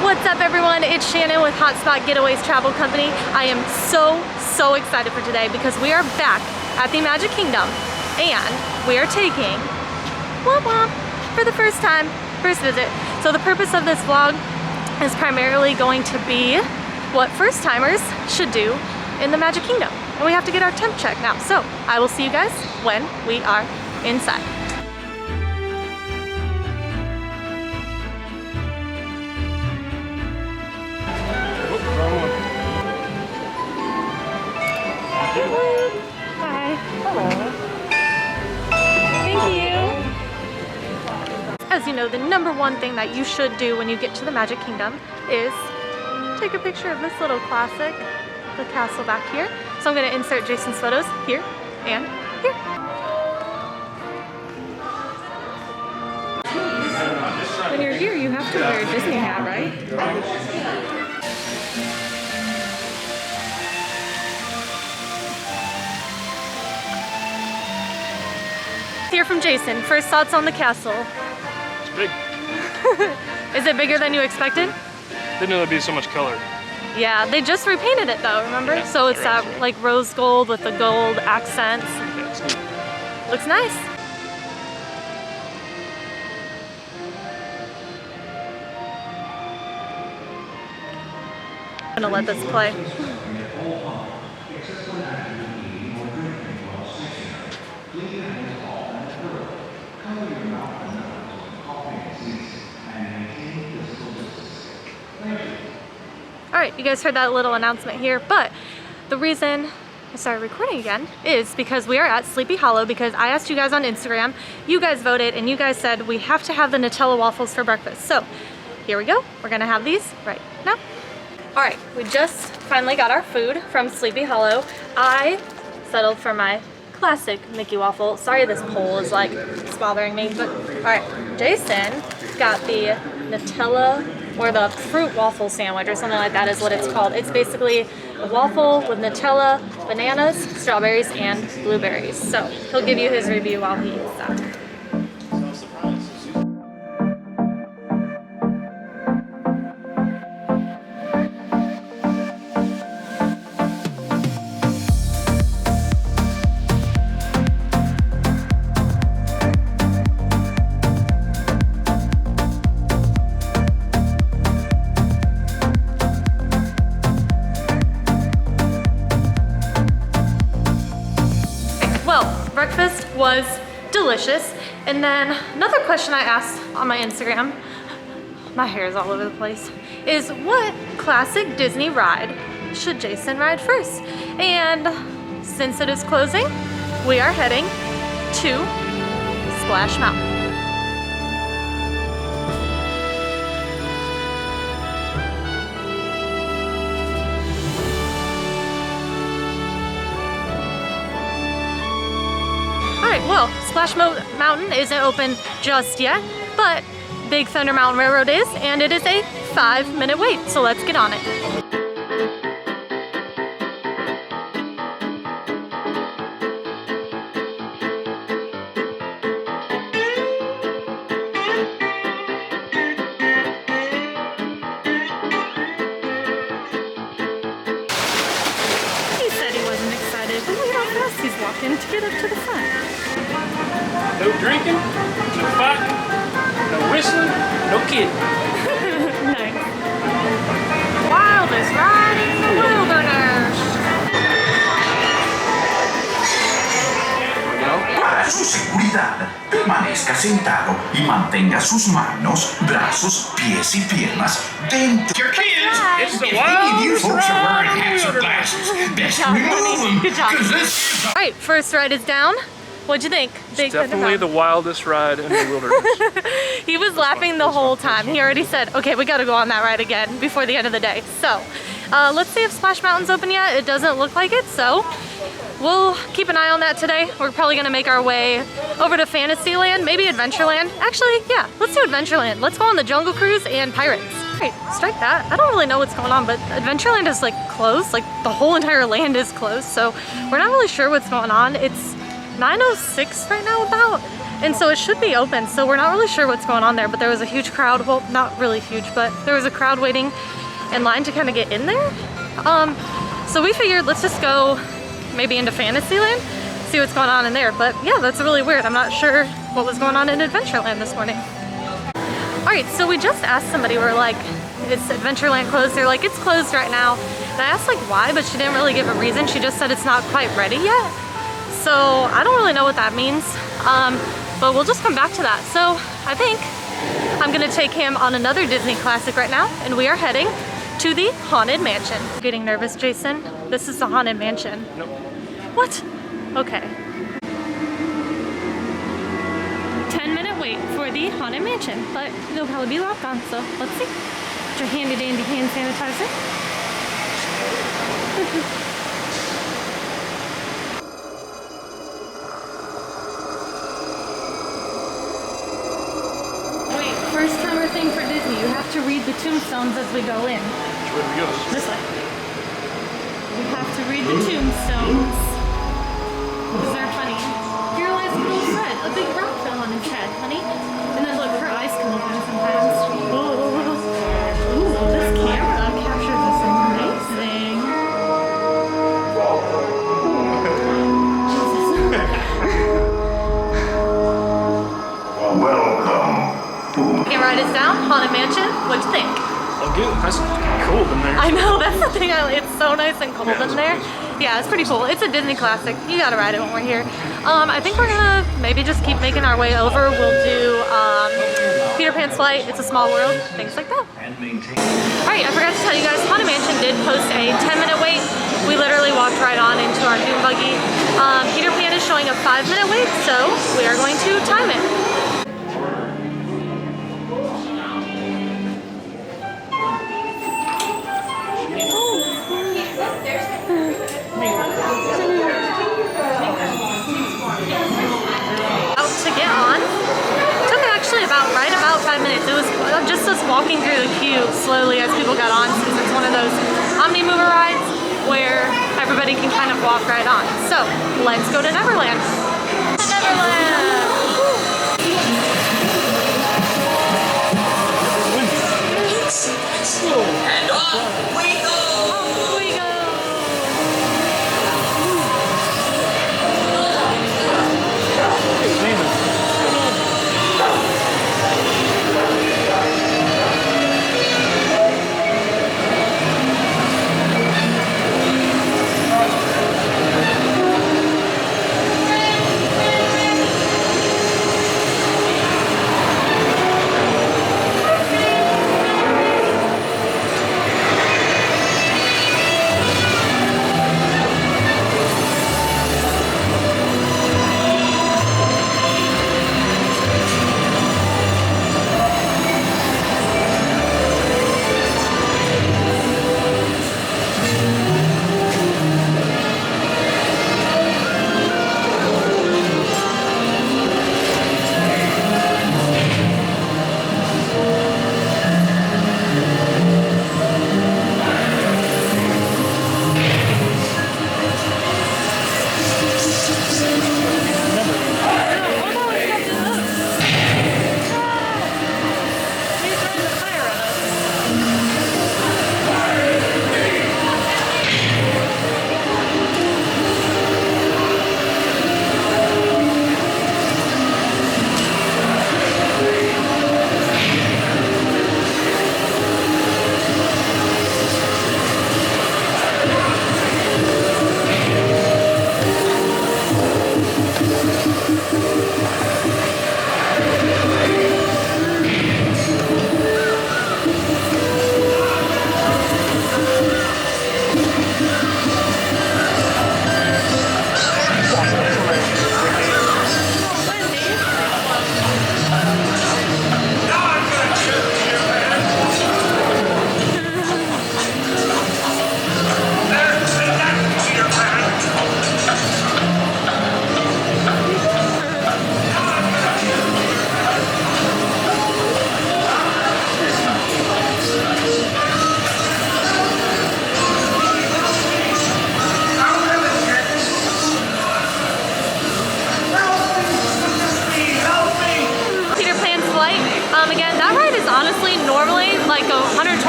What's up everyone? It's Shannon with Hotspot Getaways Travel Company. I am so excited for today because we are back at the Magic Kingdom and we are taking womp womp for the first visit. So the purpose of this vlog is primarily going to be what first timers should do in the Magic Kingdom. And we have to get our temp check now. So I will see you guys when we are inside. Hi. Hello. Thank you. As you know, the number one thing that you should do when you get to the Magic Kingdom is take a picture of this little classic, the castle back here. So I'm going to insert Jason's photos here and here. When you're here, you have to wear a Disney hat, right? Hear from Jason. First thoughts on the castle. It's big. Is it bigger than you expected? Didn't know there'd be so much color. Yeah, they just repainted it though, remember? Yeah, so it's that like rose gold with the gold accents. Yeah, it's neat. Looks nice. I'm gonna let this play. Alright, you guys heard that little announcement here, but the reason I started recording again is because we are at Sleepy Hollow because I asked you guys on Instagram, you guys voted, and you guys said we have to have the Nutella waffles for breakfast. So here we go. We're gonna have these right now. Alright, we just finally got our food from Sleepy Hollow. I settled for my classic Mickey waffle. Sorry this pole is like it's bothering me, but alright, Jason got the Nutella or the fruit waffle sandwich or something like that is what it's called. It's basically a waffle with Nutella, bananas, strawberries, and blueberries. So he'll give you his review while he eats that. Breakfast was delicious. And then another question I asked on my Instagram, my hair is all over the place, is what classic Disney ride should Jason ride first? And since it is closing, we are heading to Splash Mountain. Alright, well, Splash Mountain isn't open just yet, but Big Thunder Mountain Railroad is, and it is a 5-minute wait, so let's get on it. He said he wasn't excited, but look how fast he's walking to get up to the front. No drinking, no fighting, no whistling, no kidding. Nice. Wildest ride in the wilderness. Para su seguridad, permanezca sentado y mantenga sus manos, brazos, pies y piernas dentro. Your kids, It's the wildest folks are wearing ride. hats or glasses, best remove them. Good job. 'Cause this is Alright, first ride is down. What'd you think? It's definitely the wildest ride in the wilderness. He was laughing the whole time. He already said, okay, we gotta go on that ride again before the end of the day. So, let's see if Splash Mountain's open yet. It doesn't look like it, so we'll keep an eye on that today. We're probably gonna make our way over to Fantasyland, maybe Adventureland. Actually, yeah, let's do Adventureland. Let's go on the Jungle Cruise and Pirates. Alright, strike that. I don't really know what's going on, but Adventureland is like closed. Like the whole entire land is closed, so we're not really sure what's going on. It's 9:06 right now about, And so it should be open. So we're not really sure what's going on there, but there was a huge crowd. Well, not really huge, but there was a crowd waiting in line to kind of get in there. So we figured let's just go maybe into Fantasyland, see what's going on in there. But yeah, that's really weird. I'm not sure what was going on in Adventureland this morning. All right, so we just asked somebody, we're like, is Adventureland closed? They're like, it's closed right now. And I asked like why, but she didn't really give a reason. She just said it's not quite ready yet. So I don't really know what that means, but we'll just come back to that. So I think I'm gonna take him on another Disney classic right now, and we are heading to the Haunted Mansion. Getting nervous, Jason? This is the Haunted Mansion. Nope. What? Okay. 10-minute wait for the Haunted Mansion, but it'll probably be locked on, so let's see. Get your handy dandy hand sanitizer. Wait, first timer thing for Disney. You have to read the tombstones as we go in. Which way do we go? This way. You have to read the tombstones. Because they're funny. Here lies little Fred. A big rock fell on his head, honey. And then look, her eyes come open sometimes. Ooh, this camera captures this amazing. Welcome. Okay, write us down. Haunted Mansion. What'd you think? Oh, good. Nice and cold in there. I know, that's the thing. It's so nice and cold in there. Yeah, it's pretty cool. It's a Disney classic. You gotta ride it when we're here. I think we're gonna maybe just keep making our way over. We'll do Peter Pan's Flight, It's a Small World, things like that. Alright, I forgot to tell you guys, Haunted Mansion did post a 10-minute wait. We literally walked right on into our dune buggy. Peter Pan is showing a 5-minute wait, so we are going to time it. Out to get on. Took actually about 5 minutes. It was just us walking through the queue slowly as people got on, since it's one of those Omni Mover rides where everybody can kind of walk right on. So let's go to Neverland. Neverland! And off we go! Off we go!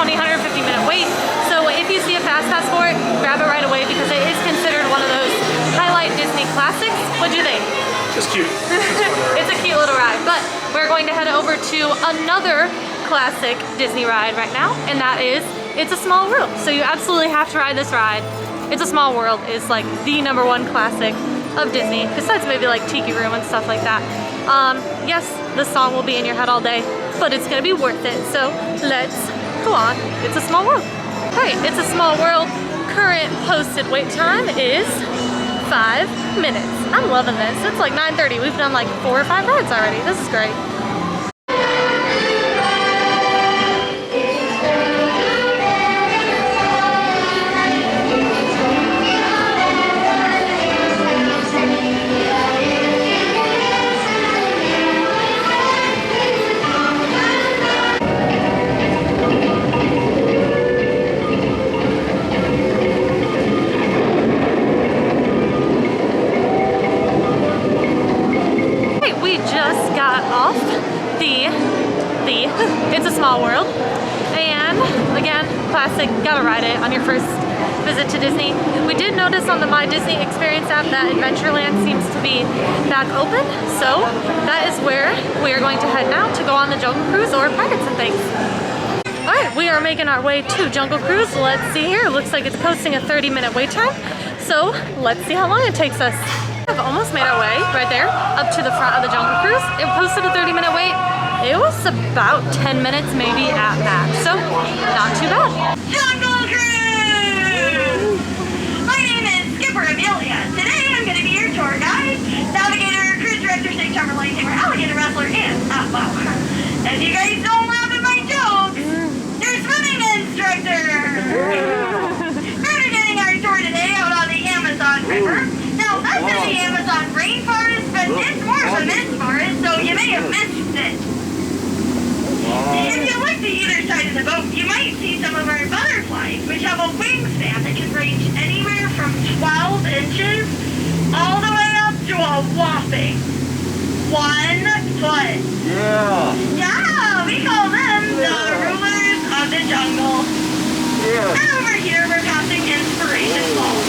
150 minute wait. So if you see a fast pass for it, grab it right away because it is considered one of those highlight Disney classics. What'd you think? It's cute. It's a cute little ride, but we're going to head over to another classic Disney ride right now, and that is It's a Small World. So you absolutely have to ride this ride. It's a Small World is like the #1 classic of Disney, besides maybe like Tiki Room and stuff like that. Yes, the song will be in your head all day, but it's gonna be worth it. So let's go on. It's a Small World. All right, It's a Small World. Current posted wait time is 5 minutes. I'm loving this. It's like 9:30. We've done like 4 or 5 rides already. This is great. It's a Small World, and again, classic, gotta ride it on your first visit to Disney. We did notice on the My Disney Experience app that Adventureland seems to be back open, so that is where we are going to head now to go on the Jungle Cruise or Pirates and things. Alright, we are making our way to Jungle Cruise. Let's see here, it looks like it's posting a 30-minute wait time, so let's see how long it takes us. We've almost made our way right there up to the front of the Jungle Cruise. It posted a 30-minute wait. It was about 10 minutes maybe at max, so not too bad. Jungle Cruise! My name is Skipper Amelia. Today I'm going to be your tour guide, navigator, cruise director, stage jumper, lightsaber, alligator wrestler, and, wow. If you guys don't laugh at my jokes, your swimming instructor! We're beginning our tour today out on the Amazon River. Now, that's in the Amazon rainforest, but it's more of a mist forest, so you may have missed it. If you look to either side of the boat, you might see some of our butterflies, which have a wingspan that can range anywhere from 12 inches all the way up to a whopping 1 foot. Yeah, we call them the rulers of the jungle. And over here, we're passing Inspiration Falls.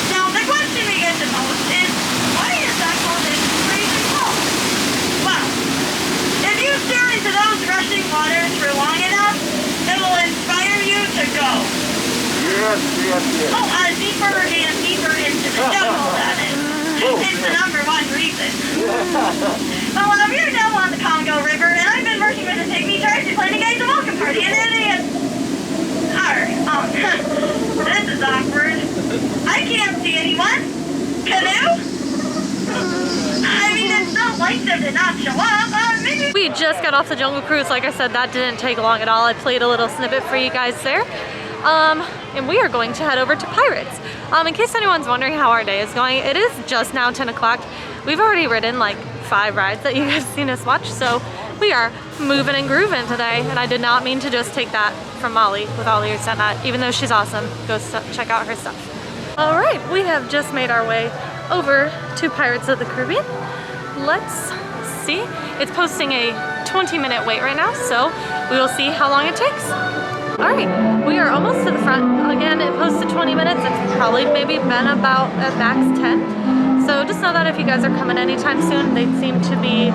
Now, the question we get the most is, why is that called Inspiration Falls? Well, if you stare into those rushing waters for long enough, it will inspire you to go. Yes. Deeper and deeper into the jungle, that is. It's the #1 reason. Well, we're now on the Congo River, and I've been working with the Pygmy Tribe to plan you guys a welcome party, and then this is awkward. I can't see anyone. Canoe? I mean, it's not like them to not show up. Maybe. We just got off the Jungle Cruise. Like I said, that didn't take long at all. I played a little snippet for you guys there. And we are going to head over to Pirates. In case anyone's wondering how our day is going, it is just now 10 o'clock. We've already ridden like 5 rides that you guys seen us watch, so we are moving and grooving today. And I did not mean to just take that from Molly with all ears and that, even though she's awesome. Go check out her stuff. All right, we have just made our way over to Pirates of the Caribbean. Let's see. It's posting a 20-minute wait right now, so we will see how long it takes. All right, we are almost to the front. Again, it posted 20 minutes. It's probably maybe been about at max 10. So just know that if you guys are coming anytime soon, they seem to be,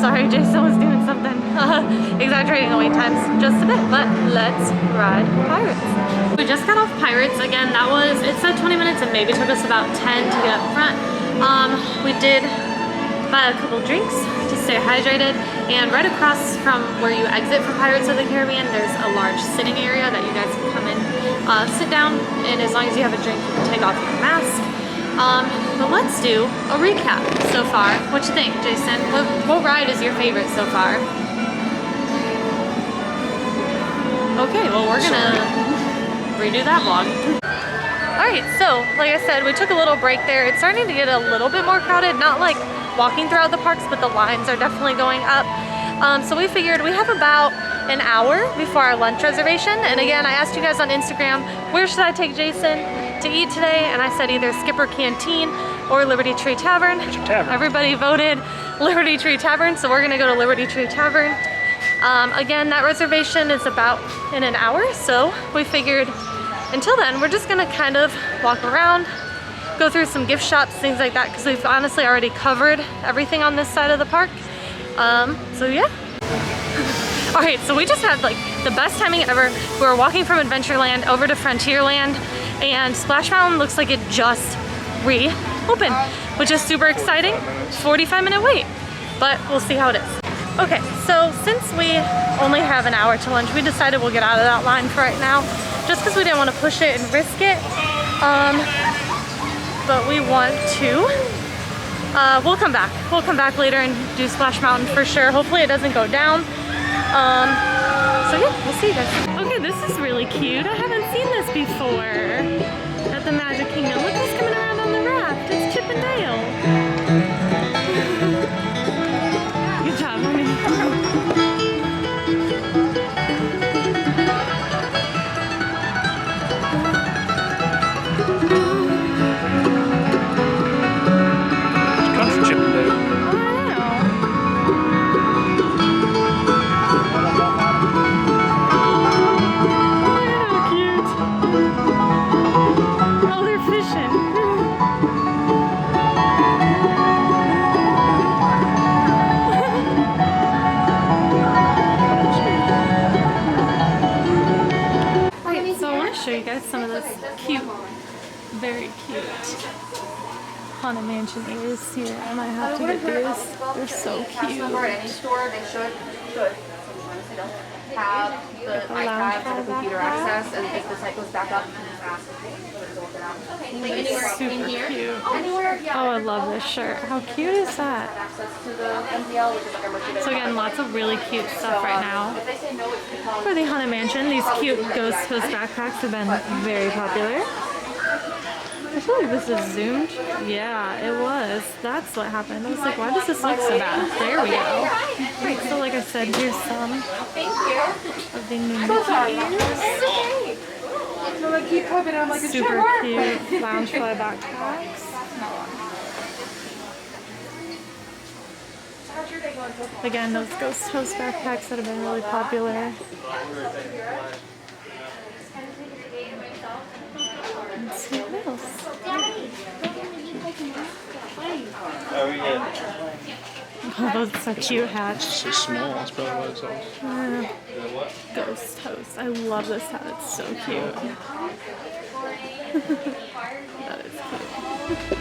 sorry, Jason was doing something, exaggerating the wait times just a bit, but let's ride Pirates. We just got off Pirates. Again, it said 20 minutes and maybe took us about 10 to get up front. We did buy a couple drinks to stay hydrated, and right across from where you exit from Pirates of the Caribbean, there's a large sitting area that you guys can come in, sit down, and as long as you have a drink, you can take off your mask. But let's do a recap so far. What you think, Jason? What ride is your favorite so far? Okay, well we're gonna redo that vlog. Alright, so like I said, we took a little break there. It's starting to get a little bit more crowded, not like walking throughout the parks, but the lines are definitely going up. So we figured we have about an hour before our lunch reservation. And again, I asked you guys on Instagram, where should I take Jason to eat today? And I said either Skipper Canteen or Liberty Tree Tavern. Tavern. Everybody voted Liberty Tree Tavern, so we're gonna go to Liberty Tree Tavern. Again, that reservation is about in an hour, so we figured until then, we're just gonna kind of walk around, go through some gift shops, things like that, because we've honestly already covered everything on this side of the park. So yeah. All right, so we just had like the best timing ever. We were walking from Adventureland over to Frontierland, and Splash Mountain looks like it just reopened, which is super exciting. 45-minute wait, but we'll see how it is. Okay, so since we only have an hour to lunch, we decided we'll get out of that line for right now, just because we didn't want to push it and risk it. But we want to, we'll come back. We'll come back later and do Splash Mountain for sure. Hopefully it doesn't go down. So yeah, we'll see you guys. Okay, this is really cute. I haven't seen this before at the Magic Kingdom. Look who's coming around on the raft. It's Chip and Dale. Good job, honey. Country Chip and Dale. Show you guys some of this cute, very cute Haunted Mansion ears here. I might have to get these. They're so cute. Any store, they should have the iPad for the computer access, and if the site goes back up, you can just ask Super cute. Oh, I love this shirt. How cute is that? So again, lots of really cute stuff right now. For the Haunted Mansion, these cute Ghost Host backpacks have been very popular. I feel like this is zoomed. Yeah, it was. That's what happened. I was like, why does this look so bad? There we go. Right, so like I said, here's some of the new Mickey ears. Super cute Loungefly backpacks. Again, those Ghost Host backpacks that have been really popular. Let's see what else. Oh, those are cute hats. It's so small. That's probably why it's all. Ghost Host. I love this hat. It's so cute. That is cute.